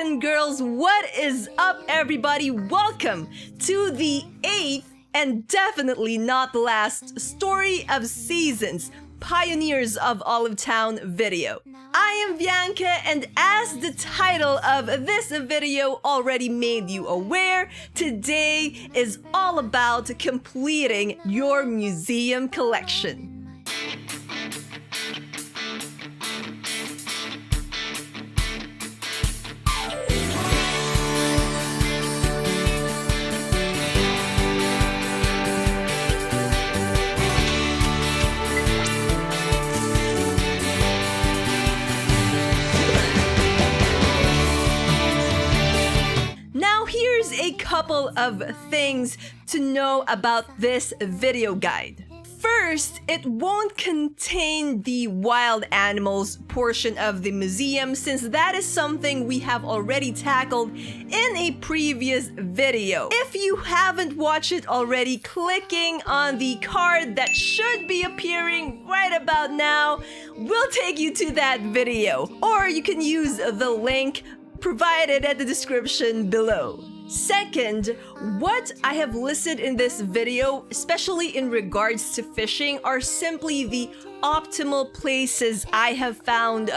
and girls, what is up, everybody? Welcome to the 8th and definitely not the last Story of Seasons, Pioneers of Olive Town video. I am Bianca, and as the title of this video already made you aware, today is all about completing your museum collection. Here's a couple of things to know about this video guide. First, it won't contain the wild animals portion of the museum, since that is something we have already tackled in a previous video. If you haven't watched it already, clicking on the card that should be appearing right about now will take you to that video, or you can use the link provided at the description below. Second, what I have listed in this video, especially in regards to fishing, are simply the optimal places I have found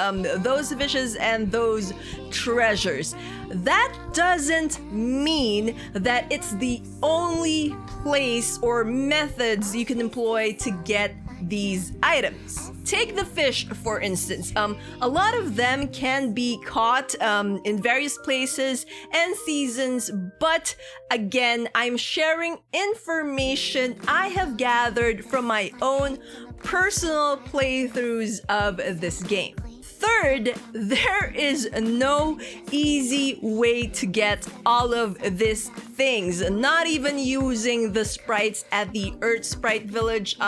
those fishes and those treasures. That doesn't mean that it's the only place or methods you can employ to get these items. Take the fish, for instance. A lot of them can be caught in various places and seasons, but again, I'm sharing information I have gathered from my own personal playthroughs of this game. Third, there is no easy way to get all of these things, not even using the sprites at the Earth Sprite Village.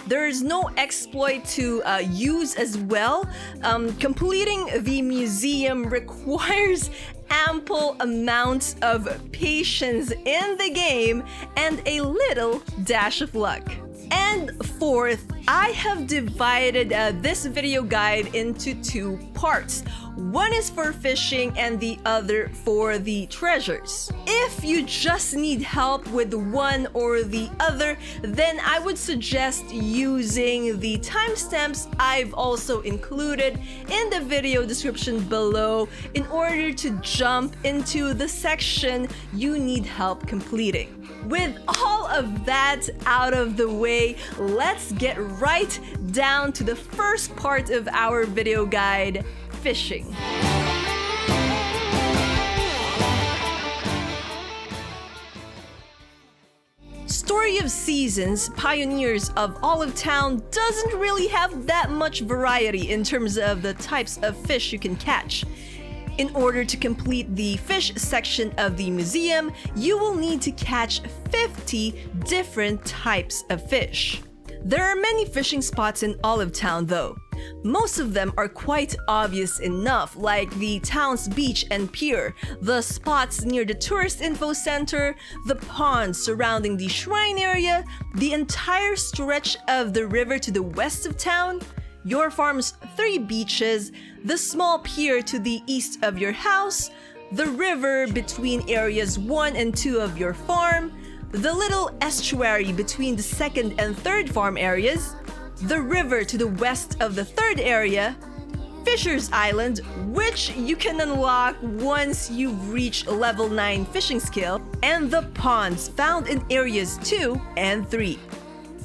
There is no exploit to use as well. Completing the museum requires ample amounts of patience in the game and a little dash of luck. And fourth, I have divided this video guide into two parts. One is for fishing and the other for the treasures. If you just need help with one or the other, then I would suggest using the timestamps I've also included in the video description below in order to jump into the section you need help completing. With all of that out of the way, let's get right down to the first part of our video guide, fishing. Story of Seasons, Pioneers of Olive Town doesn't really have that much variety in terms of the types of fish you can catch. In order to complete the fish section of the museum, you will need to catch 50 different types of fish. There are many fishing spots in Olive Town though. Most of them are quite obvious enough, like the town's beach and pier, the spots near the tourist info center, the ponds surrounding the shrine area, the entire stretch of the river to the west of town, your farm's 3 beaches, the small pier to the east of your house, the river between areas 1 and 2 of your farm, the little estuary between the 2nd and 3rd farm areas, the river to the west of the 3rd area, Fisher's Island, which you can unlock once you've reached level 9 fishing skill, and the ponds found in areas 2 and 3.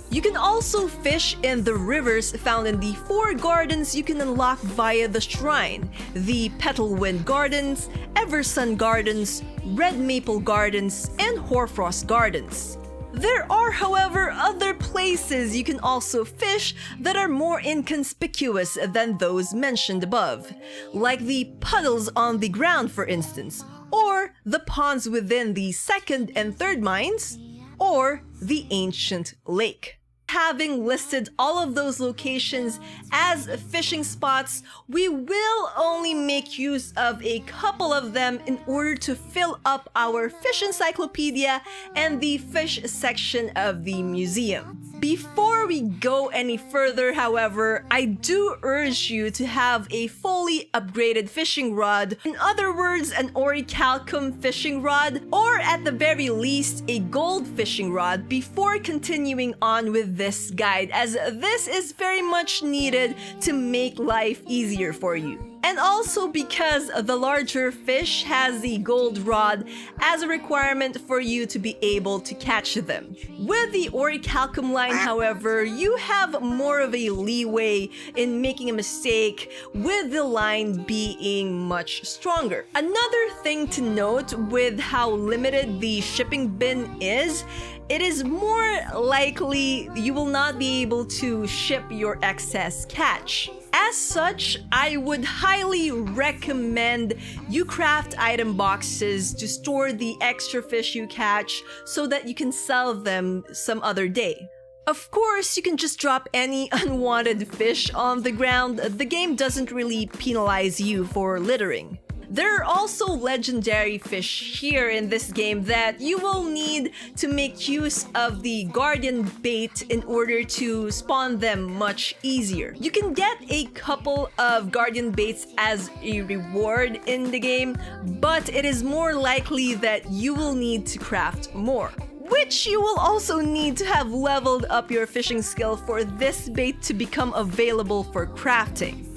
You can also fish in the rivers found in the 4 gardens you can unlock via the shrine: the Petalwind Gardens, Eversun Gardens, Red Maple Gardens, and Hoarfrost Gardens. There are, however, other places you can also fish that are more inconspicuous than those mentioned above, like the puddles on the ground, for instance, or the ponds within the 2nd and 3rd mines, or the ancient lake. Having listed all of those locations as fishing spots, we will only make use of a couple of them in order to fill up our fish encyclopedia and the fish section of the museum. Before we go any further, however, I do urge you to have a fully upgraded fishing rod, in other words, an orichalcum fishing rod, or at the very least, a gold fishing rod before continuing on with this guide, as this is very much needed to make life easier for you. And also because the larger fish has the gold rod as a requirement for you to be able to catch them. With the orichalcum line, however, you have more of a leeway in making a mistake with the line being much stronger. Another thing to note with how limited the shipping bin is, it is more likely you will not be able to ship your excess catch. As such, I would highly recommend you craft item boxes to store the extra fish you catch so that you can sell them some other day. Of course, you can just drop any unwanted fish on the ground. The game doesn't really penalize you for littering. There are also legendary fish here in this game that you will need to make use of the guardian bait in order to spawn them much easier. You can get a couple of guardian baits as a reward in the game, but it is more likely that you will need to craft more, which you will also need to have leveled up your fishing skill for this bait to become available for crafting.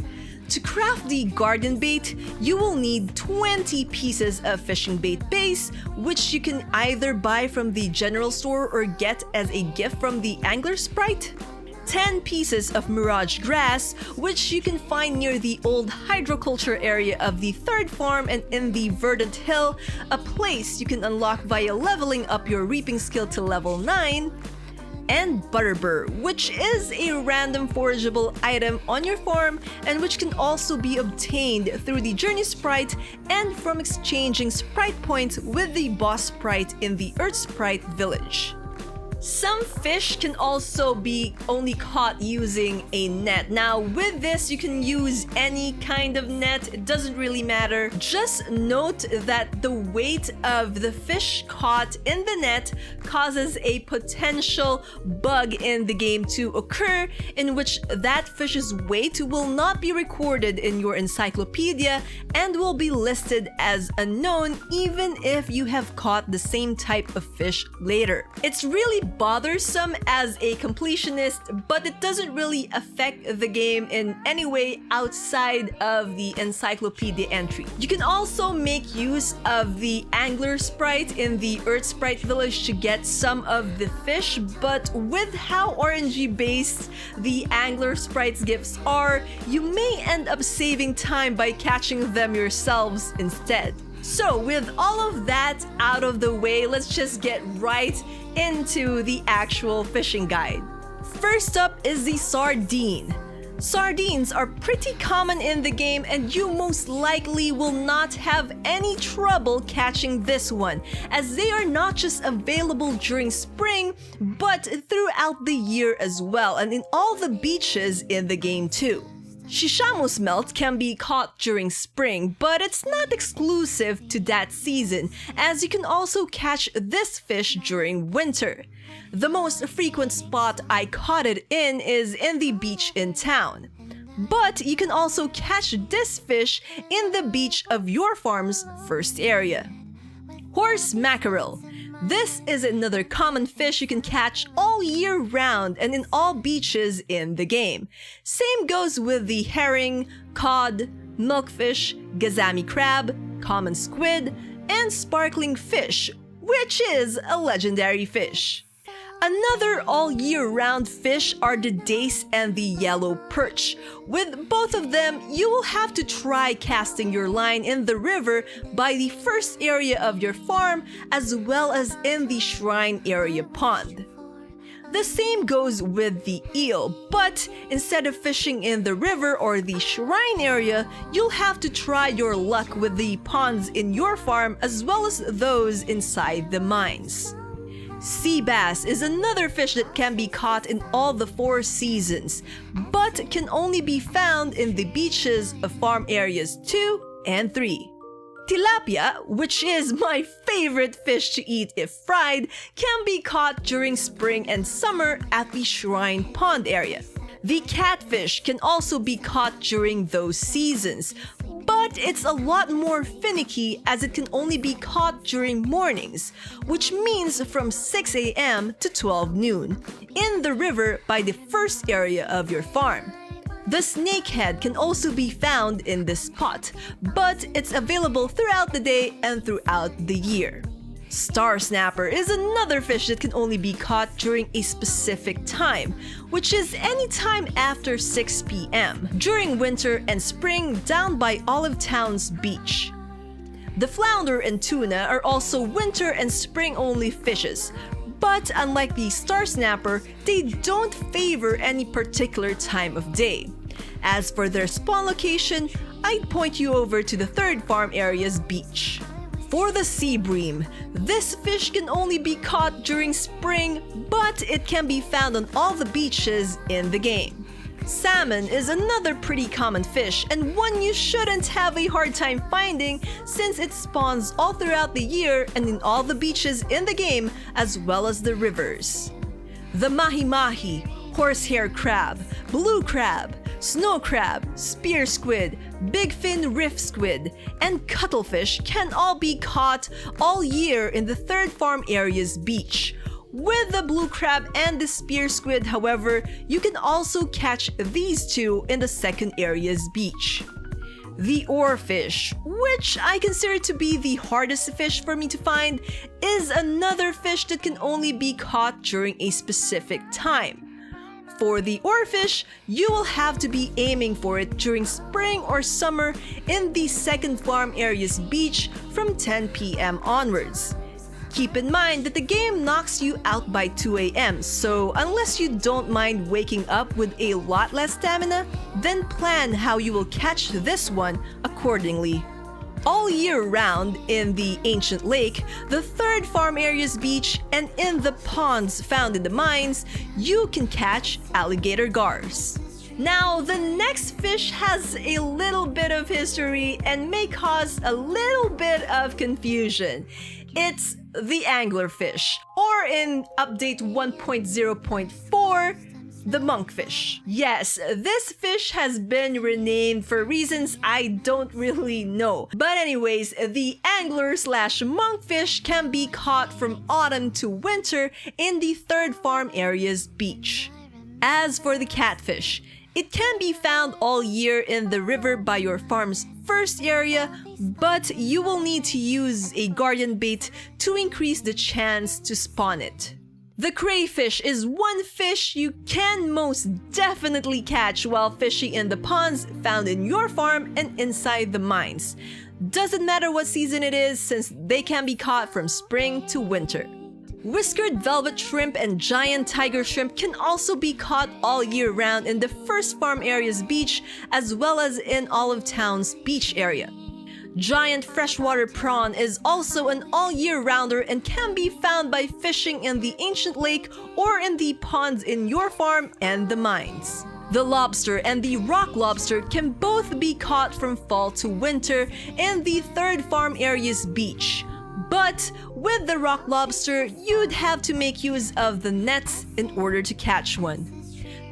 To craft the guardian bait, you will need 20 pieces of fishing bait base, which you can either buy from the general store or get as a gift from the angler sprite. 10 pieces of mirage grass, which you can find near the old hydroculture area of the third farm and in the verdant hill, a place you can unlock via leveling up your reaping skill to level 9. And butterbur, which is a random forageable item on your farm and which can also be obtained through the journey sprite and from exchanging sprite points with the boss sprite in the Earth Sprite village. Some fish can also be only caught using a net. Now, with this, you can use any kind of net. It doesn't really matter. Just note that the weight of the fish caught in the net causes a potential bug in the game to occur, in which that fish's weight will not be recorded in your encyclopedia and will be listed as unknown even if you have caught the same type of fish later. It's really bothersome as a completionist, but it doesn't really affect the game in any way outside of the encyclopedia entry. You can also make use of the angler sprite in the Earth Sprite village to get some of the fish, but with how RNG based the angler sprites gifts are, you may end up saving time by catching them yourselves instead. So with all of that out of the way, let's just get right into the actual fishing guide. First up is the sardine. Sardines are pretty common in the game and you most likely will not have any trouble catching this one, as they are not just available during spring but throughout the year as well, and in all the beaches in the game too. Shishamo smelt can be caught during spring, but it's not exclusive to that season, as you can also catch this fish during winter. The most frequent spot I caught it in is in the beach in town. But you can also catch this fish in the beach of your farm's first area. Horse mackerel. This is another common fish you can catch all year round and in all beaches in the game. Same goes with the herring, cod, milkfish, gazami crab, common squid, and sparkling fish, which is a legendary fish. Another all-year-round fish are the dace and the yellow perch. With both of them, you will have to try casting your line in the river by the first area of your farm as well as in the shrine area pond. The same goes with the eel, but instead of fishing in the river or the shrine area, you'll have to try your luck with the ponds in your farm as well as those inside the mines. Sea bass is another fish that can be caught in all the 4 seasons, but can only be found in the beaches of farm areas 2 and 3. Tilapia, which is my favorite fish to eat if fried, can be caught during spring and summer at the Shrine Pond area. The catfish can also be caught during those seasons, but it's a lot more finicky as it can only be caught during mornings, which means from 6 a.m. to 12 noon, in the river by the first area of your farm. The snakehead can also be found in this spot, but it's available throughout the day and throughout the year. Star snapper is another fish that can only be caught during a specific time, which is any time after 6 p.m. during winter and spring down by Olive Town's beach. The flounder and tuna are also winter and spring only fishes, but unlike the star snapper, they don't favor any particular time of day. As for their spawn location, I'd point you over to the third farm area's beach. For the sea bream, this fish can only be caught during spring, but it can be found on all the beaches in the game. Salmon is another pretty common fish and one you shouldn't have a hard time finding since it spawns all throughout the year and in all the beaches in the game as well as the rivers. The mahi-mahi, horsehair crab, blue crab, snow crab, spear squid, big fin riff squid, and cuttlefish can all be caught all year in the third farm area's beach. With the blue crab and the spear squid, however, you can also catch these two in the second area's beach. The oarfish, which I consider to be the hardest fish for me to find, is another fish that can only be caught during a specific time. For the oarfish, you will have to be aiming for it during spring or summer in the second farm area's beach from 10 p.m. onwards. Keep in mind that the game knocks you out by 2 a.m., so unless you don't mind waking up with a lot less stamina, then plan how you will catch this one accordingly. All year round in the ancient lake, the third farm area's beach, and in the ponds found in the mines, you can catch alligator gars. Now, the next fish has a little bit of history and may cause a little bit of confusion. It's the anglerfish, or in update 1.0.4, the monkfish. Yes, this fish has been renamed for reasons I don't really know. But anyways, the angler/monkfish can be caught from autumn to winter in the third farm area's beach. As for the catfish, it can be found all year in the river by your farm's first area, but you will need to use a guardian bait to increase the chance to spawn it. The crayfish is one fish you can most definitely catch while fishing in the ponds found in your farm and inside the mines. Doesn't matter what season it is since they can be caught from spring to winter. Whiskered velvet shrimp and giant tiger shrimp can also be caught all year round in the first farm area's beach as well as in Olive Town's beach area. Giant freshwater prawn is also an all-year-rounder and can be found by fishing in the ancient lake or in the ponds in your farm and the mines. The lobster and the rock lobster can both be caught from fall to winter in the third farm area's beach. But with the rock lobster, you'd have to make use of the nets in order to catch one.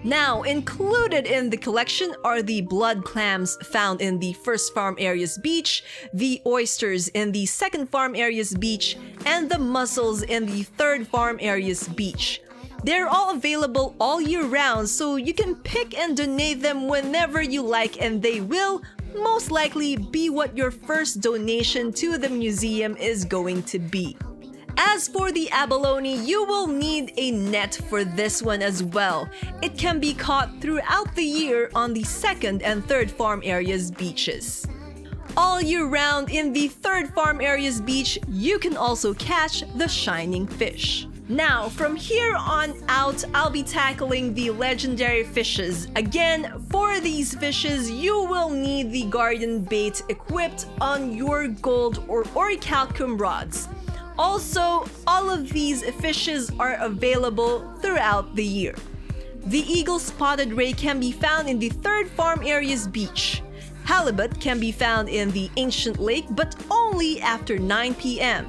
Now, included in the collection are the blood clams found in the first farm area's beach, the oysters in the second farm area's beach, and the mussels in the third farm area's beach. They're all available all year round, so you can pick and donate them whenever you like, and they will most likely be what your first donation to the museum is going to be. As for the abalone, you will need a net for this one as well. It can be caught throughout the year on the second and third farm area's beaches. All year round in the third farm area's beach, you can also catch the shining fish. Now, from here on out, I'll be tackling the legendary fishes. Again, for these fishes, you will need the guardian bait equipped on your gold or orichalcum rods. Also, all of these fishes are available throughout the year. The eagle-spotted ray can be found in the third farm area's beach. Halibut can be found in the ancient lake, but only only after 9 p.m.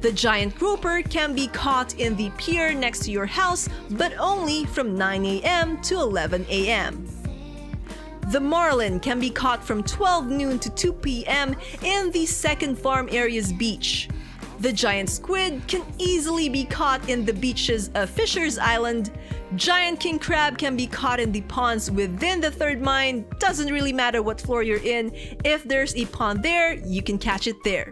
The giant grouper can be caught in the pier next to your house, but only from 9 a.m. to 11 a.m. The marlin can be caught from 12 noon to 2 p.m. in the second farm area's beach. The giant squid can easily be caught in the beaches of Fisher's Island. Giant king crab can be caught in the ponds within the third mine. Doesn't really matter what floor you're in. If there's a pond there, you can catch it there.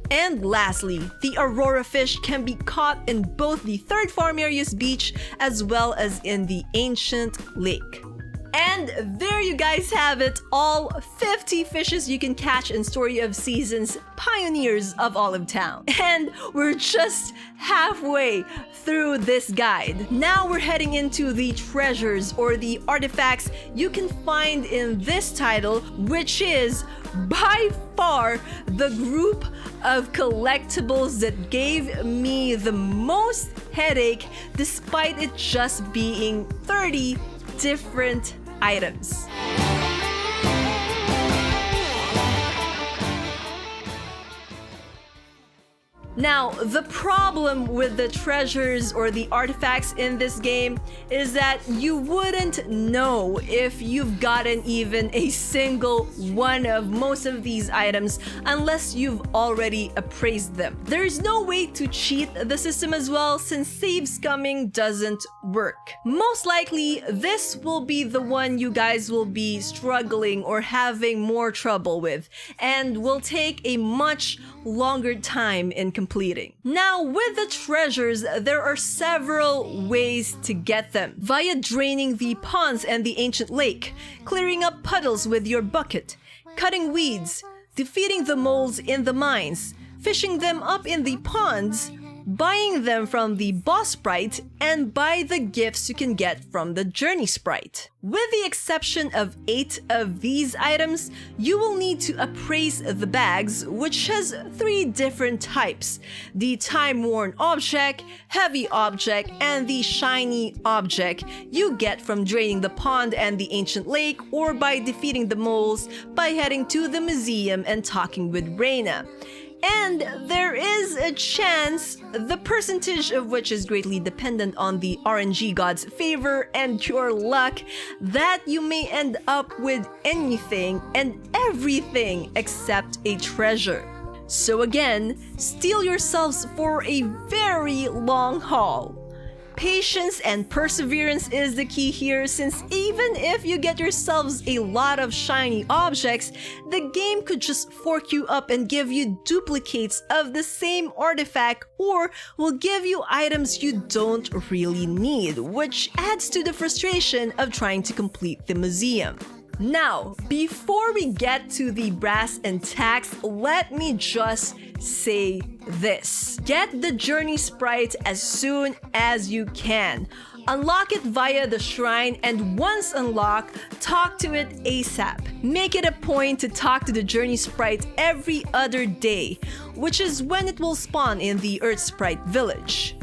And lastly, the aurora fish can be caught in both the third farm area's beach as well as in the ancient lake. And there you guys have it, all 50 fishes you can catch in Story of Seasons, Pioneers of Olive Town. And we're just halfway through this guide. Now we're heading into the treasures or the artifacts you can find in this title, which is by far the group of collectibles that gave me the most headache despite it just being 30 different items. Now, the problem with the treasures or the artifacts in this game is that you wouldn't know if you've gotten even a single one of most of these items unless you've already appraised them. There's no way to cheat the system as well since save scumming doesn't work. Most likely, this will be the one you guys will be struggling or having more trouble with and will take a much longer time in completing. Now, with the treasures, there are several ways to get them. Via draining the ponds and the ancient lake, clearing up puddles with your bucket, cutting weeds, defeating the moles in the mines, fishing them up in the ponds, buying them from the boss sprite, and buy the gifts you can get from the journey sprite. With the exception of 8 of these items, you will need to appraise the bags, which has 3 different types: the time-worn object, heavy object, and the shiny object you get from draining the pond and the ancient lake or by defeating the moles by heading to the museum and talking with Reina. And there is a chance, the percentage of which is greatly dependent on the RNG god's favor and your luck, that you may end up with anything and everything except a treasure. So again, steel yourselves for a very long haul. Patience and perseverance is the key here, since even if you get yourselves a lot of shiny objects, the game could just fork you up and give you duplicates of the same artifact or will give you items you don't really need, which adds to the frustration of trying to complete the museum. Now, before we get to the brass and tacks, let me just say this. Get the journey sprite as soon as you can. Unlock it via the shrine, and once unlocked, talk to it ASAP. Make it a point to talk to the journey sprite every other day, which is when it will spawn in the Earth Sprite village.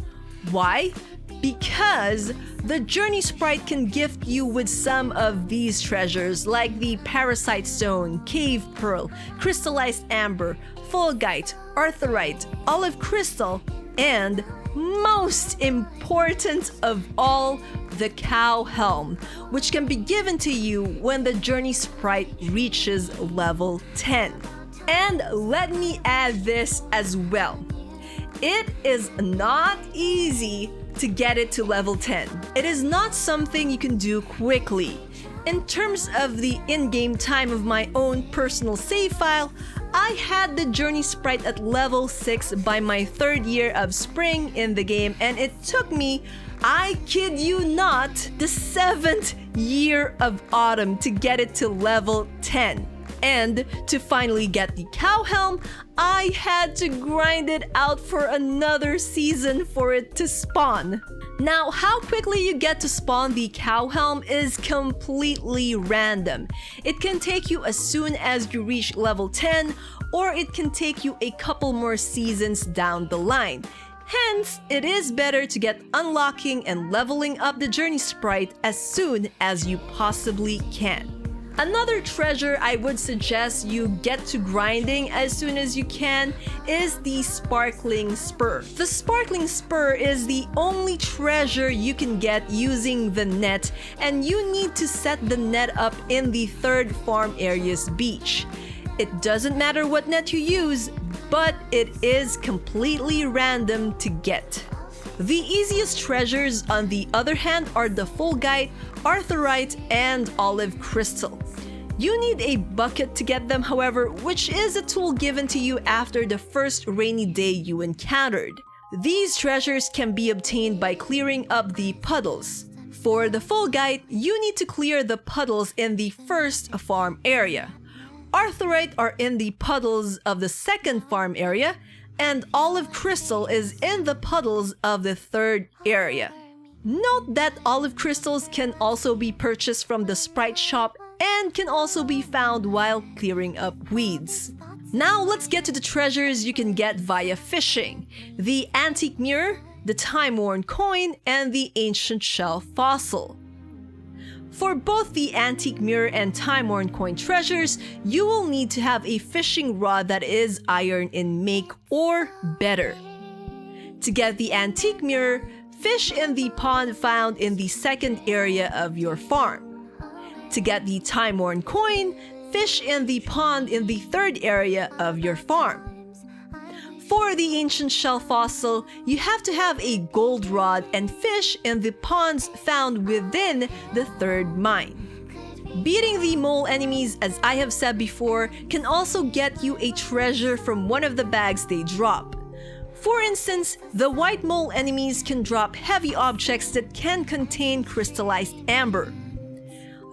Why? Because the journey sprite can gift you with some of these treasures like the parasite stone, cave pearl, crystallized amber, fulgite, arthurite, olive crystal, and most important of all, the cow helm, which can be given to you when the journey sprite reaches level 10. And let me add this as well. It is not easy to get it to level 10. It is not something you can do quickly. In terms of the in-game time of my own personal save file, I had the journey sprite at level 6 by my 3rd year of spring in the game, and it took me, I kid you not, the 7th year of autumn to get it to level 10. And to finally get the cow helm, I had to grind it out for another season for it to spawn. Now, how quickly you get to spawn the cow helm is completely random. It can take you as soon as you reach level 10, or it can take you a couple more seasons down the line. Hence, it is better to get unlocking and leveling up the journey sprite as soon as you possibly can. Another treasure I would suggest you get to grinding as soon as you can is the Sparkling Spur. The Sparkling Spur is the only treasure you can get using the net, and you need to set the net up in the 3rd farm area's beach. It doesn't matter what net you use, but it is completely random to get. The easiest treasures, on the other hand, are the Fulgite, Artherite, and Olive Crystal. You need a bucket to get them, however, which is a tool given to you after the first rainy day you encountered. These treasures can be obtained by clearing up the puddles. For the Fulgite, you need to clear the puddles in the 1st farm area. Artherite are in the puddles of the 2nd farm area, and Olive Crystal is in the puddles of the 3rd area. Note that olive crystals can also be purchased from the sprite shop and can also be found while clearing up weeds. Now let's get to the treasures you can get via fishing: the Antique Mirror, the Time-Worn Coin, and the Ancient Shell Fossil. For both the Antique Mirror and Time-Worn Coin treasures, you will need to have a fishing rod that is iron in make or better. To get the Antique Mirror, fish in the pond found in the 2nd area of your farm. To get the Time-Worn Coin, fish in the pond in the 3rd area of your farm. For the Ancient Shell Fossil, you have to have a gold rod and fish in the ponds found within the 3rd mine. Beating the mole enemies, as I have said before, can also get you a treasure from one of the bags they drop. For instance, the white mole enemies can drop heavy objects that can contain crystallized amber.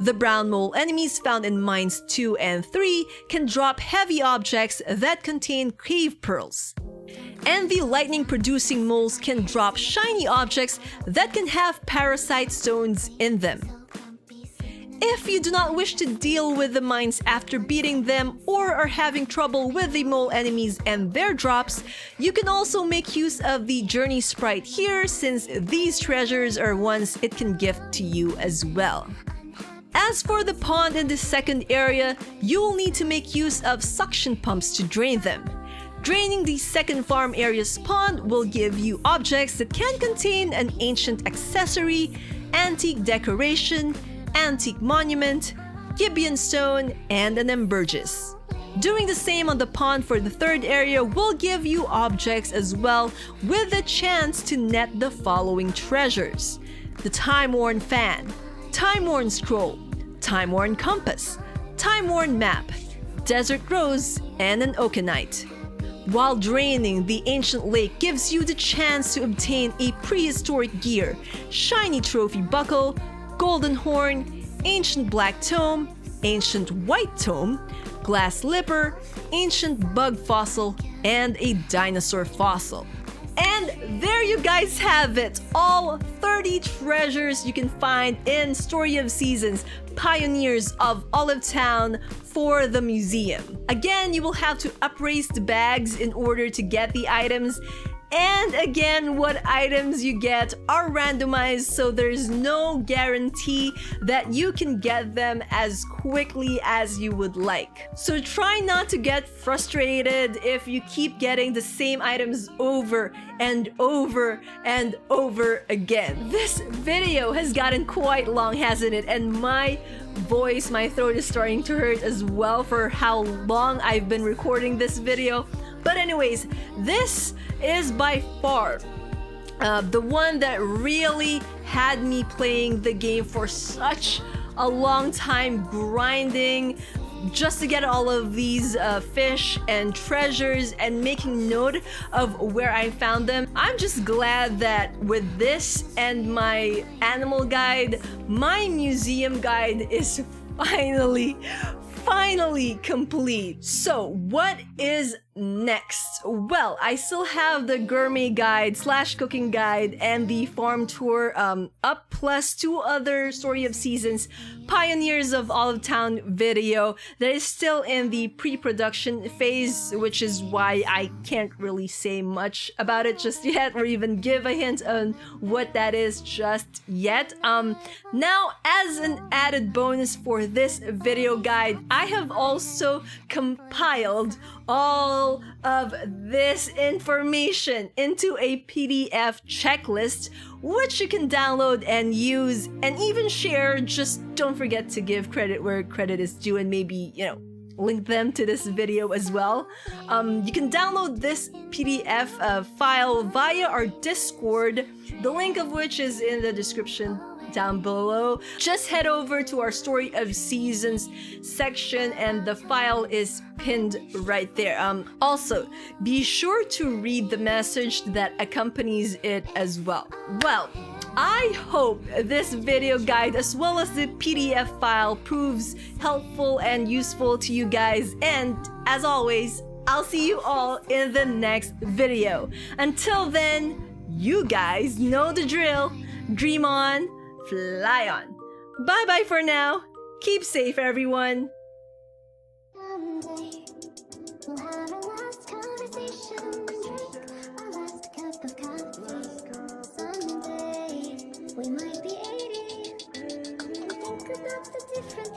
The brown mole enemies found in mines 2 and 3 can drop heavy objects that contain cave pearls. And the lightning-producing moles can drop shiny objects that can have parasite stones in them. If you do not wish to deal with the mines after beating them or are having trouble with the mole enemies and their drops, you can also make use of the Journey Sprite here, since these treasures are ones it can gift to you as well. As for the pond in the 2nd area, you will need to make use of suction pumps to drain them. Draining the 2nd farm area's pond will give you objects that can contain an ancient accessory, antique decoration, antique monument, Gibeon stone, and an ambergris. Doing the same on the pond for the 3rd area will give you objects as well, with the chance to net the following treasures: the Time-Worn Fan, Time-Worn Scroll, Time-Worn Compass, Time-Worn Map, Desert Rose, and an Oakenite. While draining the ancient lake gives you the chance to obtain a prehistoric gear, shiny trophy buckle, golden horn, ancient black tome, ancient white tome, glass lipper, ancient bug fossil, and a dinosaur fossil. And there you guys have it, all 30 treasures you can find in Story of Seasons, Pioneers of Olive Town for the museum. Again, you will have to upraise the bags in order to get the items. And again, what items you get are randomized, so there's no guarantee that you can get them as quickly as you would like. So try not to get frustrated if you keep getting the same items over and over and over again. This video has gotten quite long, hasn't it? And my voice, my throat is starting to hurt as well for how long I've been recording this video. But anyways, this is by far the one that really had me playing the game for such a long time, grinding just to get all of these fish and treasures and making note of where I found them. I'm just glad that with this and my animal guide, my museum guide is finally complete. So what is next? Well, I still have the gourmet guide / cooking guide and the farm tour up, plus 2 other Story of Seasons Pioneers of Olive Town video that is still in the pre-production phase, which is why I can't really say much about it just yet or even give a hint on what that is just yet. Now, as an added bonus for this video guide, I have also compiled all of this information into a PDF checklist, which you can download and use and even share. Just don't forget to give credit where credit is due and maybe, link them to this video as well. You can download this PDF file via our Discord, the link of which is in the description down below. Just head over to our Story of Seasons section and the file is pinned right there. Also, be sure to read the message that accompanies it as well. Well, I hope this video guide as well as the PDF file proves helpful and useful to you guys, and as always, I'll see you all in the next video. Until then, you guys know the drill. Dream on, fly on. Bye bye for now. Keep safe, everyone. Someday we'll have a last conversation, drink our last cup of coffee. Someday we might be 80 and think about the different